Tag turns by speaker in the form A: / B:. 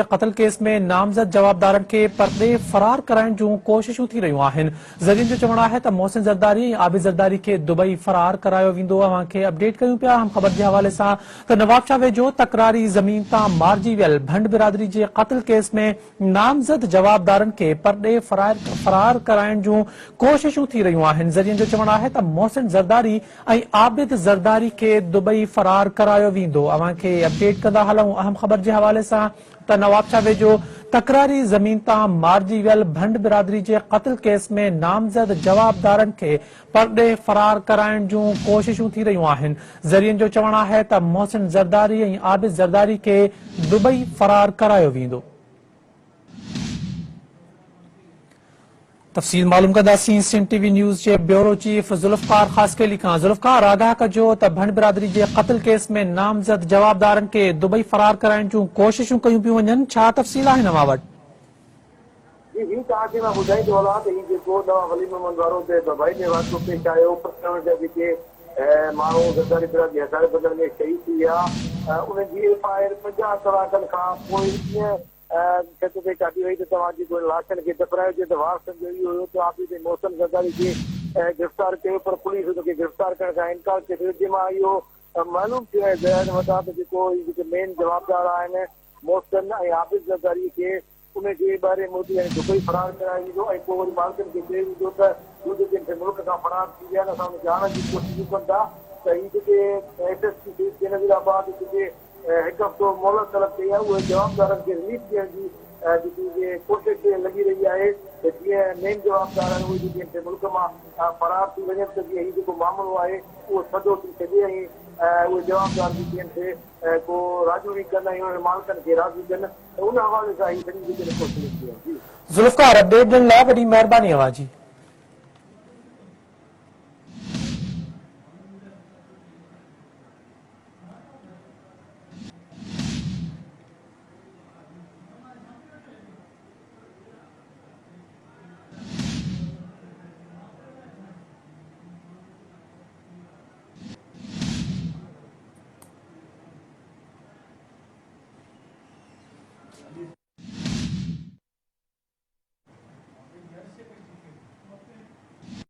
A: कत्ल केस में नामज़द जवाबदारन के पर्दे फरार कराइण जूं कोशिशूं थी रहियूं आहिनि। ज़रियनि जो चवणु आहे त मोहसिन ज़रदारी ऐं आबिद ज़रदारी खे दुबई फरार करायो वेंदो। अव्हां खे अपडेट कयूं पिया हम ख़बर जे हवाले सां त नवाबशाह वेझो तकरारी ज़मीन तां मारिजी वियल भंड बिरादरी जे कत्ल केस में नामज़द जवाबदारन के पर्दे फरार कराइण जूं कोशिशूं थी रहियूं आहिनि। ज़रियनि जो चवणु आहे त मोहसिन ज़रदारी ऐं आबिद ज़रदारी खे दुबई फरार करायो वेंदो। अव्हां खे अपडेट कंदा हलूं अहम ख़बर जे हवाले सां त नवाबशाह वेझो तकरारी ज़मीन तां मारिजी वियल भंड बिरादरी जे कत्ल केस में नामज़द जवाबदारन खे पर्दे फरार कराइण जूं कोशिशूं थी रहियूं आहिनि। ज़रियनि जो चवणु आहे त मोहसिन ज़रदारी ऐं आबिद ज़रदारी खे दुबई फरार करायो वेंदो। तफ़सील मालूम कंदासीं सिंध टीवी न्यूज़ जे ब्यूरो चीफ ज़ुल्फ़कार ख़ासकेली खां। ज़ुल्फ़कार, आगाह कजो त भंड बिरादरी जे क़त्ल केस में नामज़द जवाबदारन खे दुबई फरार कराइण जूं कोशिशूं कयूं पियूं वञनि, छा तफ़सील आहिनि अव्हां वटि?
B: जी तव्हांखे मां ॿुधाईंदो हलां त हीउ जेको नवां वली मोहम्मद वारो ते दुबई में वाक़िओ पेश आयो, जा जेके माण्हू ज़रदारी बिरादरी हज़ारे बदल में शहीद थी विया, उनजी एफआईआर 50 कलाकनि खां पोइ ईअं छत ते काटी वई त तव्हांजी लाशनि खे दफ़नाइजे त वारसनि जो इहो हुयो त आबिद मोहसिन ज़रदारी खे गिरफ़्तार कयो, पर पुलिस हुनखे गिरफ़्तार करण खां इनकार कयो। जंहिंमां इहो मालूम थियो आहे ज़हन वटां त जेके मेन जवाबदार आहिनि मोहसिन ऐं आबिद ज़रदारी खे उनजे ॿाहिरि मोदी ऐं दुबई फरार करायो वेंदो ऐं पोइ वरी मालिकनि खे चयो वेंदो त हू जेके मुल्क खां फरार थी विया आहिनि, असां हुनखे आणण जी कोशिशूं कनि था। त हीअ जेके SSP बेनज़ीराबाद जेके हिकु हफ़्तो मोहलत तलब कई आहे, उहे जवाबदारनि खे रिलीफ ॾियण जी जेकी कोशिशि लॻी रही आहे त जीअं मेन जवाबदार आहिनि उहे जेके मुल्क मां फरार थी वञनि त जीअं हीउ जेको मामिलो आहे उहो थधो थी सघे ऐं उहे जवाबदार जेके आहिनि से को राज़ी बि कंदा आहियूं ऐं मालिकनि खे राज़ी कनि, त उन हवाले सां हीअ सॼी जेके कोशिशि थी आहे।
A: ज़ुल्फ़कार, अपडेट ॾियण लाइ वॾी महिरबानी अव्हां जी।